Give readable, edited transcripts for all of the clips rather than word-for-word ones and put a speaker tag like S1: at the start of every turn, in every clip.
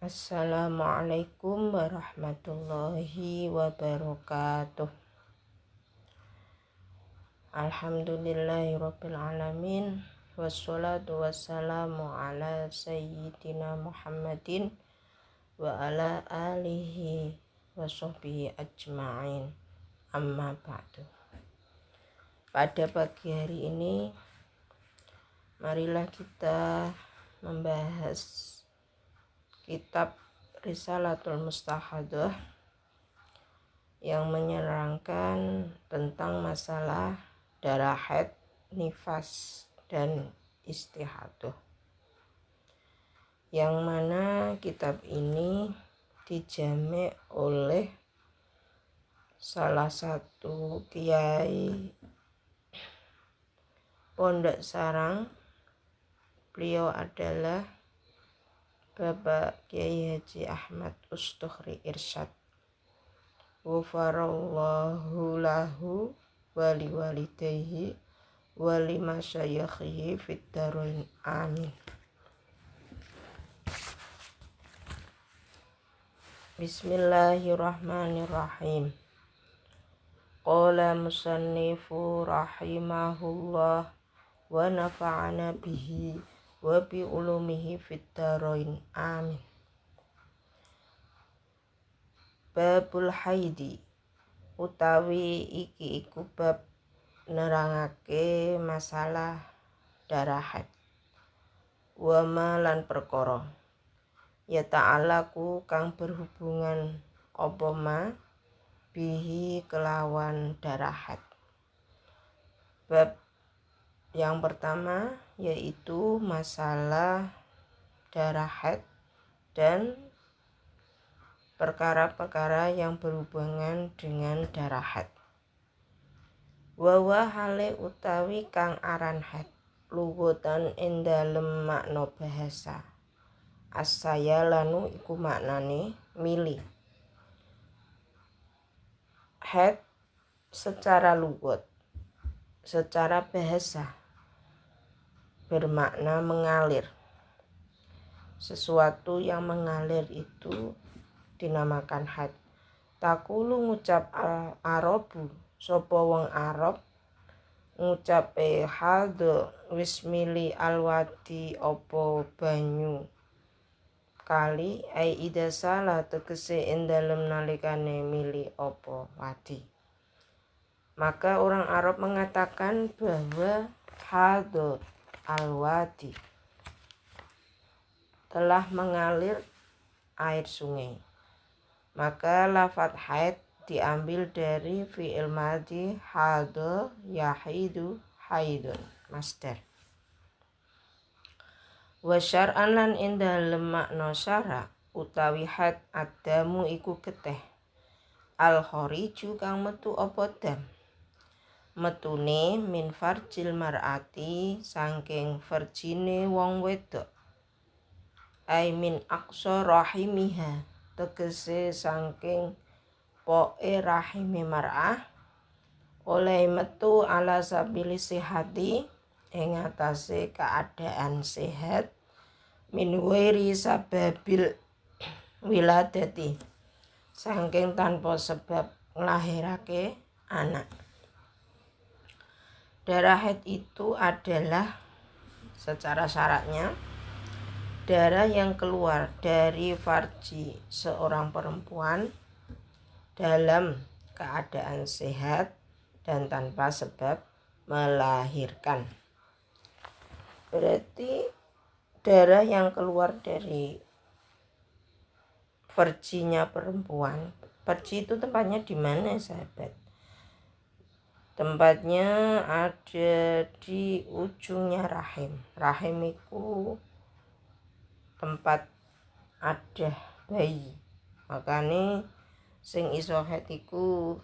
S1: Assalamualaikum warahmatullahi wabarakatuh. Alhamdulillahirabbil alamin. Wassalatu wassalamu ala sayyidina Muhammadin wa ala alihi wa sahbihi ajma'in. Amma ba'du. Pada pagi hari ini marilah kita membahas kitab Risalatul Mustahadhah yang menerangkan tentang masalah darah haid, nifas, dan istihadah. Yang mana kitab ini dijami oleh salah satu kiai Pondok Sarang. Beliau adalah Bapak Kiai Haji Ahmad Ustukhri Irsyad. Ghafarallahu lahu wa liwalidayhi wa limasyayikhihi fid dharain. Amin. Bismillahirrahmanirrahim. Qala musannifu rahimahullah wa nafa'ana bihi wa bi ulumihi fid dharain. Amin. Babul haidi utawi iki iku bab nerangake masalah darah haid. Wa ma lan perkara ya ta'alaku kang berhubungan apa ma bihi kelawan darah haid. Bab yang pertama yaitu masalah darah haid dan perkara-perkara yang berhubungan dengan darah haid. Wa hale utawi kang aran haid lugotan ing dalem makna bahasa. Asaya lanu iku maknane milih. Haid secara lugot, secara bahasa bermakna mengalir. Sesuatu yang mengalir itu dinamakan haid. Takulu ngucap Arabu, sapa wong Arab ngucape hadza wismili alwati apa banyu kali ai ida salah tegese ing dalem nalikane mili apa wadi. Maka orang Arab mengatakan bahwa hadza alwadi telah mengalir air sungai. Maka lafadz haid diambil dari fi'il madhi hadza yahidu haidun masdar. Wa syar'an lan ing dalem makna syara utawi haid adamu iku getih. Al khariju kang metu apa dam. Metune min farjil mar'ati saking verjine wong wedok. Ai min aqsa rahimiha tegese saking poke rahime mar'ah oleh metu ala sabili sihati ing atase keadaan sehat min wairi sababil wiladati saking tanpa sebab nglahirake anak. Darah haid itu adalah secara syaratnya darah yang keluar dari farji seorang perempuan dalam keadaan sehat dan tanpa sebab melahirkan. Berarti darah yang keluar dari farjinya perempuan. Farji itu tempatnya di mana, sahabat? Tempatnya ada di ujungnya rahim. Rahim itu tempat ada bayi. Makanya sing iso haid iku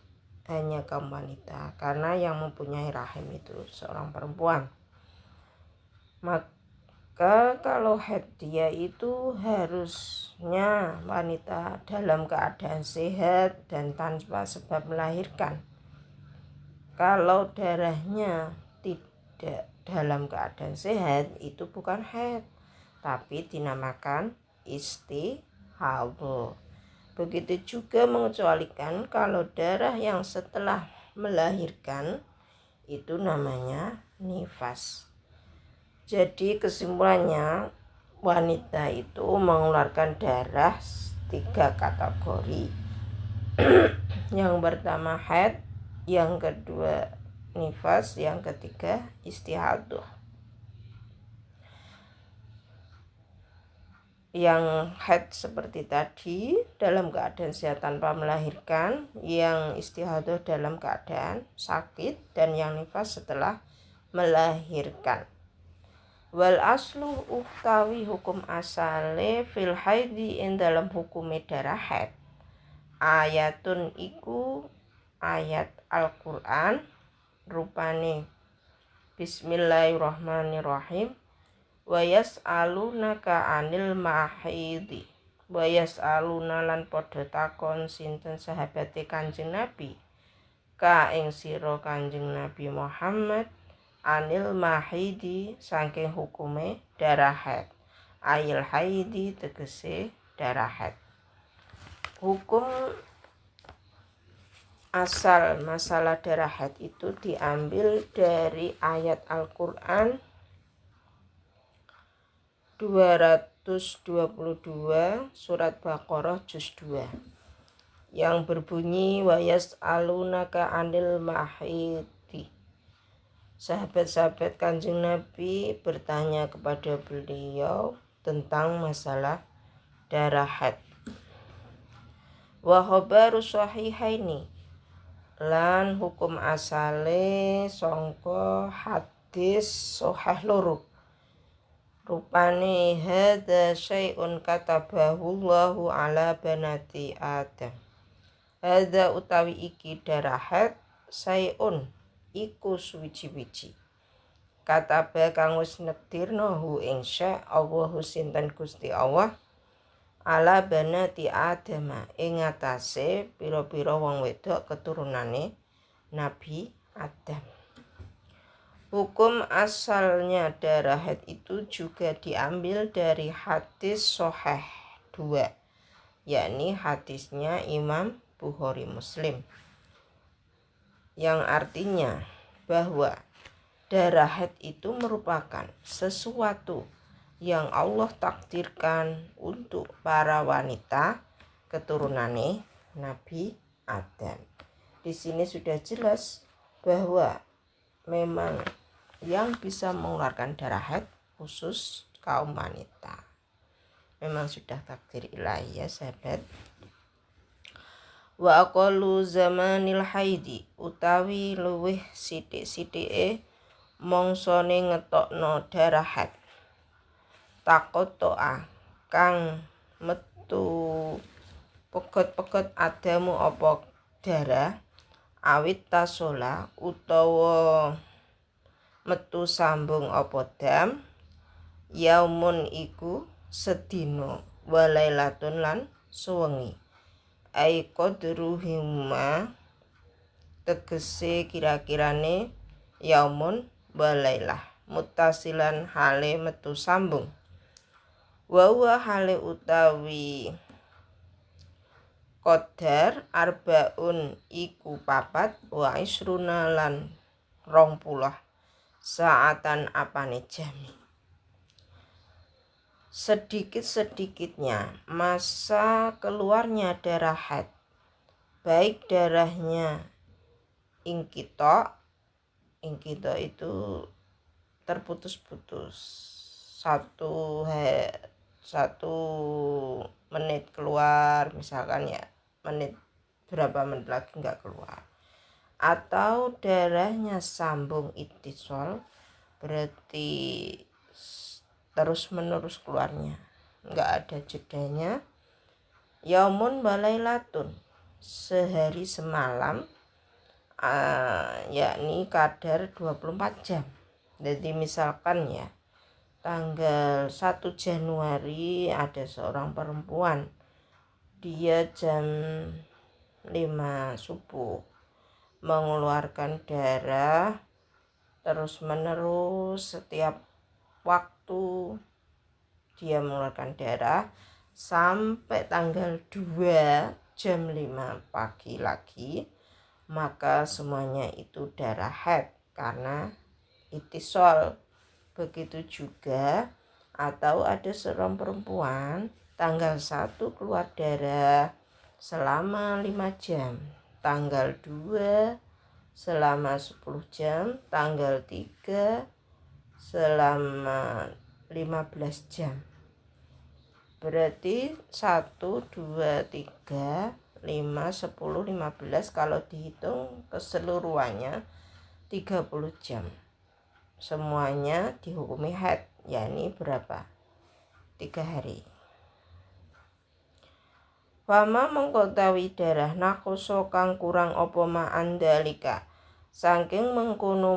S1: hanya kaum wanita, karena yang mempunyai rahim itu seorang perempuan. Maka kalau haid dia itu harusnya wanita dalam keadaan sehat dan tanpa sebab melahirkan. Kalau darahnya tidak dalam keadaan sehat itu bukan haid, tapi dinamakan istihadah. haidh. Begitu juga mengecualikan kalau darah yang setelah melahirkan itu namanya nifas. Jadi kesimpulannya, wanita itu mengeluarkan darah 3 kategori. Yang pertama haid, yang kedua nifas, yang ketiga istihadah. Yang haid seperti tadi dalam keadaan sehat tanpa melahirkan, yang istihadah dalam keadaan sakit, dan yang nifas setelah melahirkan. Wal aslu utawi hukum asale fil haidi ing dalam hukume darah haid. Ayatun iku ayat Al-Qur'an rupane Bismillahirrahmanirrahim. Wa yas'alunaka 'anil mahidi. Wa yas'aluna lan padha takon sinten sahabate Kanjeng Nabi ka ing sira Kanjeng Nabi Muhammad anil mahidi saking hukume darah haid. Ayil haidi tegese darah haid. Hukum asal masalah darah haid itu diambil dari ayat Al-Qur'an 222 surat Baqarah juz 2 yang berbunyi wa yas'alunaka 'anil mahidi. Sahabat-sahabat Kanjeng Nabi bertanya kepada beliau tentang masalah darah haid. Wa khabaru sahihaini lan hukum asale sangka hadis sahih loro. Rupane hadza syai'un katabahu Allahu ala banati Adam. Hadza utawi iki darah haid syai'un iku suwiji-wiji. Kataba kang wis nektirna hu ing sya Allahu sinten Gusti Allah ala banati Adam ing atase pira-pira wong wedok keturunane Nabi Adam. Hukum asalnya darah haid itu juga diambil dari hadis sahih 2, yakni hadisnya Imam Bukhari Muslim, yang artinya bahwa darah haid itu merupakan sesuatu yang Allah takdirkan untuk para wanita keturunane Nabi Adam. Di sini sudah jelas bahwa memang yang bisa mengeluarkan darah haid khusus kaum wanita. Memang sudah takdir ilahi ya sahabat. Wa aqallu zamanil haidi utawi luwih sithik-sithike mongsone ngetokno darah haid. Takotoa kang metu pegot-pegot adamu apa darah awit tasola utawa metu sambung apa dam yaumun iku sedina walailatun lan suwengi. Ai qadruhuma tegese kira-kirane yaumun walailah muttasilan hale metu sambung. Wa hale utawi qadar arbaun iku 4 wa isruna lan 20 saatan apane jami. Sedikit-sedikitnya masa keluarnya darah haid, baik darahnya ingkito itu terputus-putus, 1 menit keluar misalkan ya, berapa menit lagi nggak keluar, atau darahnya sambung ittisol berarti terus menerus keluarnya, nggak ada jedanya. Yaumun walailatun sehari semalam, yakni kadar 24 jam. Jadi misalkan ya tanggal 1 Januari ada seorang perempuan, dia jam 5 subuh mengeluarkan darah terus menerus, setiap waktu dia mengeluarkan darah sampai tanggal 2 jam 5 pagi lagi, maka semuanya itu darah haid karena itisol. Begitu juga atau ada seorang perempuan tanggal 1 keluar darah selama 5 jam, tanggal 2 selama 10 jam, tanggal 3 selama 15 jam. Berarti 1, 2, 3, 5, 10, 15 kalau dihitung keseluruhannya 30 jam. Semuanya dihukumi haid, yakni berapa? 3 hari. Fama mengkotawi darah nakoso kang kurang apa ma andalika saking mengkono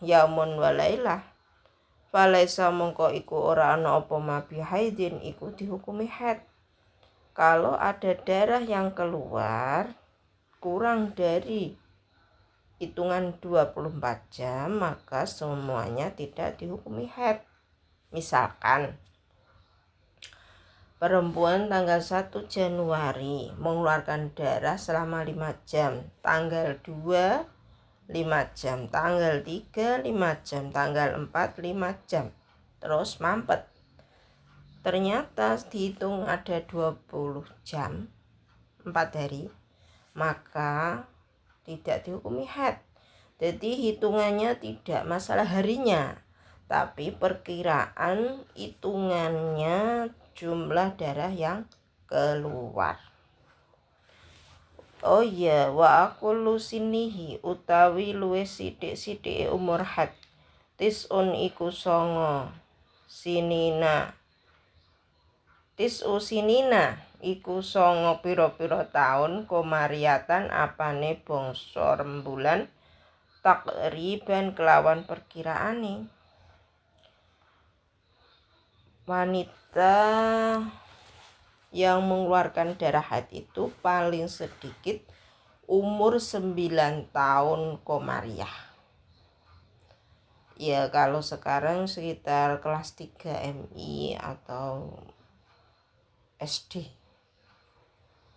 S1: yamun walailah falaisa mongko iku ora ana apa ma bihaidin iku dihukumi haid. Kalau ada darah yang keluar kurang dari hitungan 24 jam maka semuanya tidak dihukumi haid. Misalkan perempuan tanggal 1 Januari mengeluarkan darah selama 5 jam, tanggal 2 5 jam, tanggal 3 5 jam, tanggal 4 5 jam, terus mampet. Ternyata dihitung ada 20 jam, 4 hari, maka tidak dihukumi haid. Jadi hitungannya tidak masalah harinya, tapi perkiraan hitungannya jumlah darah yang keluar. Oh iya, wa aqulu sinihi utawi luwih sithik-sithike umur haid tisun iku 9 sinina. Tisu sinina iku 9 pira-pira taun komariatan apane bangsa rembulan takriban kelawan perkiraane. Wanita yang mengeluarkan darah haid itu paling sedikit umur 9 tahun komariah. Ya kalau sekarang sekitar kelas 3 MI atau SD.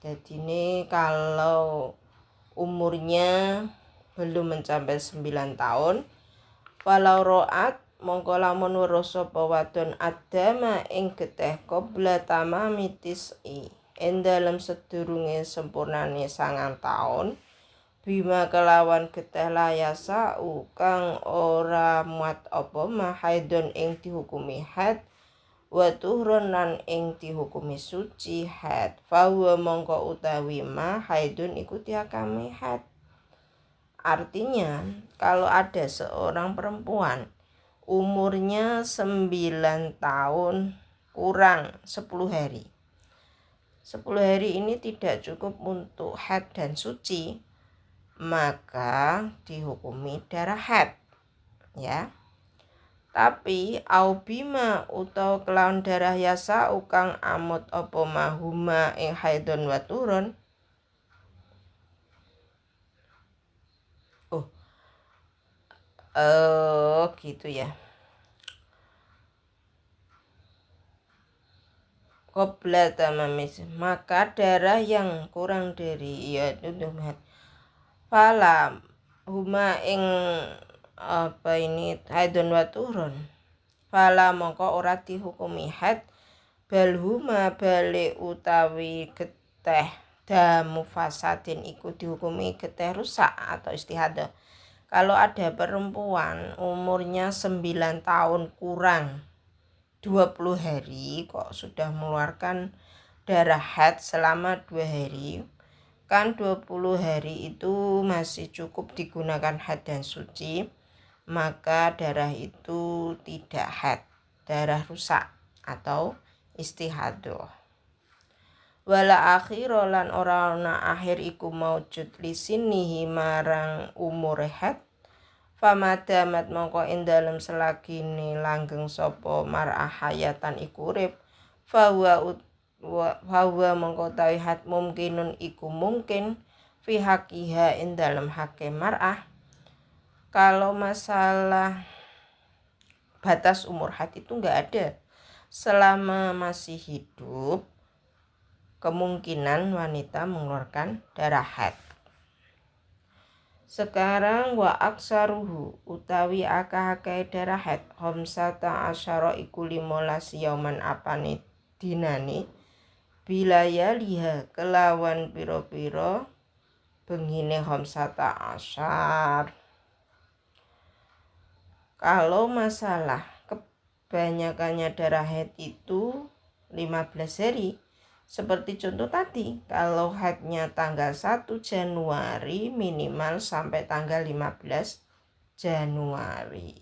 S1: Jadi ini kalau umurnya belum mencapai 9 tahun, walau ro'at mongko lamun weruh sapa wadon adama ing geteh qabla tamami tis'i ing dalem sedurunge sempurnane 9 taun bima kelawan geteh layasa kang ora muat apa mahaidon ing dihukumi haid wa tuhron lan ing dihukumi suci haid fahuwa mongko utawi mahaidun iku diakami haid. Artinya kalau ada seorang perempuan umurnya 9 tahun kurang 10 hari. 10 hari ini tidak cukup untuk haid dan suci, maka dihukumi darah haid. Ya. Tapi aubima utawa kelawan darah yasa ukang amut apa mahuma ing haidon wa turun. Gitu ya. Qabla tamamis, maka darah yang kurang dari fala huma ing haidun wa turun. Fala mongko ora dihukumi haid bal huma bali utawi geteh damu fasadin iku dihukumi geteh rusak atau istihadah. Kalau ada perempuan umurnya 9 tahun kurang 20 hari kok sudah mengeluarkan darah haid selama 2 hari, kan 20 hari itu masih cukup digunakan haid dan suci, maka darah itu tidak haid, darah rusak atau istihadah. Wala akhira lan ora ana akhir iku maujud lisinihi marang umur haid famadamat mongko ing dalem selagine langgeng sapa mar'ah hayatan iku urip fahuwa mongko tawi haid mungkinun iku mungkin fi haqiha ing dalem hake mar'ah. Kalau masalah batas umur haid itu enggak ada, selama masih hidup kemungkinan wanita mengeluarkan darah haid. Sekarang wa aksaruhu utawi akeh-akeh darah haid khamsata asyara iku 15 yauman apane dinane bilaya liha kelawan pira-pira bengine khamsata asyar. Kalau masalah kebanyakannya darah haid itu 15 hari, seperti contoh tadi, kalau haidnya tanggal 1 Januari minimal sampai tanggal 15 Januari.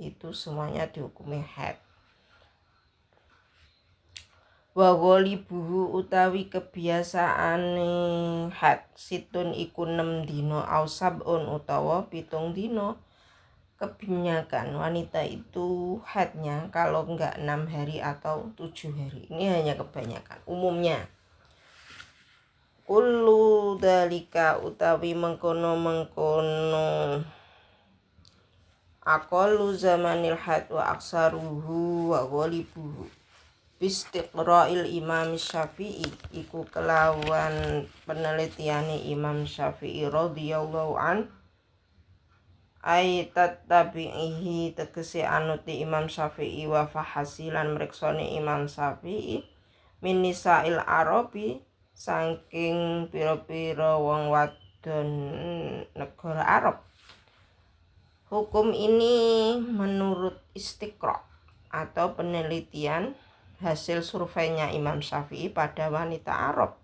S1: Itu semuanya dihukumi haid. Wa ghalibuhu utawi kebiasaane haid situn iku 6 dina au sabun utawa 7 dina. Kebanyakan wanita itu haidnya kalau enggak 6 hari atau 7 hari. Ini hanya kebanyakan. Umumnya kullu dalika utawi mengkono-mengkono aqallu zamanil haid wa aksaruhu wa ghalibuhu bistiqra'il Imam Syafi'i iku kelawan penelitiane Imam Syafi'i radhiyallahu an aitat tabi'ihi tegese anuti Imam Syafi'i wa fahasilan mreksane Imam Syafi'i min nisa'il Arabi saking pira-pira wong wadon negara Arab. Hukum ini menurut istiqra atau penelitian hasil surveinya Imam Syafi'i pada wanita Arab.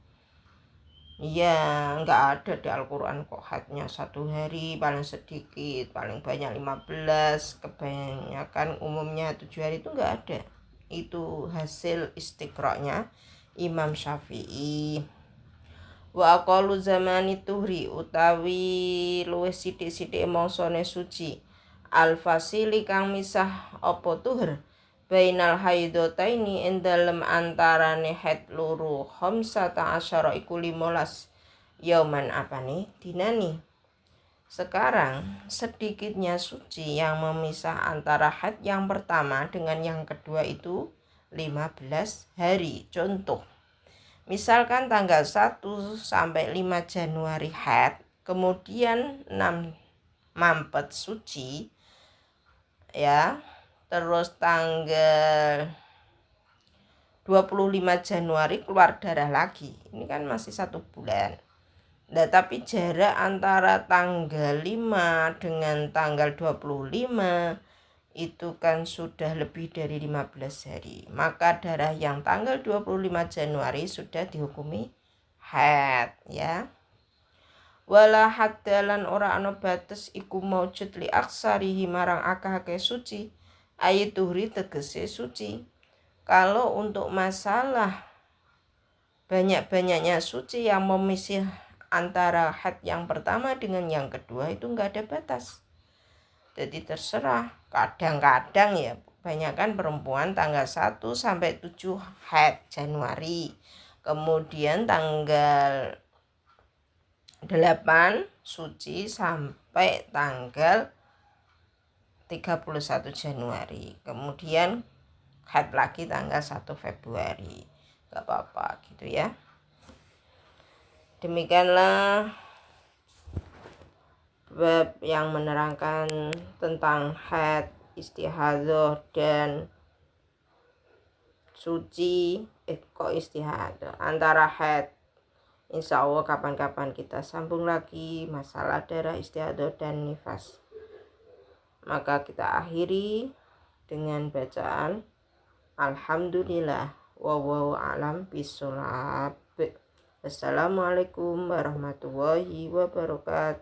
S1: Ya nggak ada di Al-Quran kok haidnya 1 hari, paling sedikit paling banyak 15, kebanyakan umumnya 7 hari itu nggak ada. Itu hasil istiqra'nya Imam Syafi'i. Wa aqallu zamani tuhri utawi luwih sithik-sithik mangsane suci al-fasili kang misah apa tuhur bainal haidotaini ing dalem antarane haid loro khamsata asyara iku 15 yauman apane dinani. Sekarang sedikitnya suci yang memisah antara haid yang pertama dengan yang kedua itu 15 hari. Contoh, misalkan tanggal 1 sampai 5 Januari haid, kemudian 6 Mampet suci ya. Terus tanggal 25 Januari keluar darah lagi. Ini kan masih 1 bulan. Nah, tapi jarak antara tanggal 5 dengan tanggal 25 itu kan sudah lebih dari 15 hari. Maka darah yang tanggal 25 Januari sudah dihukumi haid ya. Wala haddalan ora ana batas iku maujud li aksarihi marang akeh-akeh suci. Ayat tuhri tegese suci. Kalau untuk masalah banyak-banyaknya suci yang memisah antara haid yang pertama dengan yang kedua itu enggak ada batas. Jadi terserah. Kadang-kadang ya kebanyakan perempuan tanggal 1 sampai 7 haid Januari. Kemudian tanggal 8 suci sampai tanggal 31 Januari. Kemudian haid lagi tanggal 1 Februari. Gak apa-apa gitu ya. Demikianlah bab yang menerangkan tentang haid, istihadah dan suci. Kok istihadah? Antara haid. Insya Allah kapan-kapan kita sambung lagi masalah darah, istihadah dan nifas. Maka kita akhiri dengan bacaan Alhamdulillah wallahu a'lam bishawab. Assalamualaikum warahmatullahi wabarakatuh.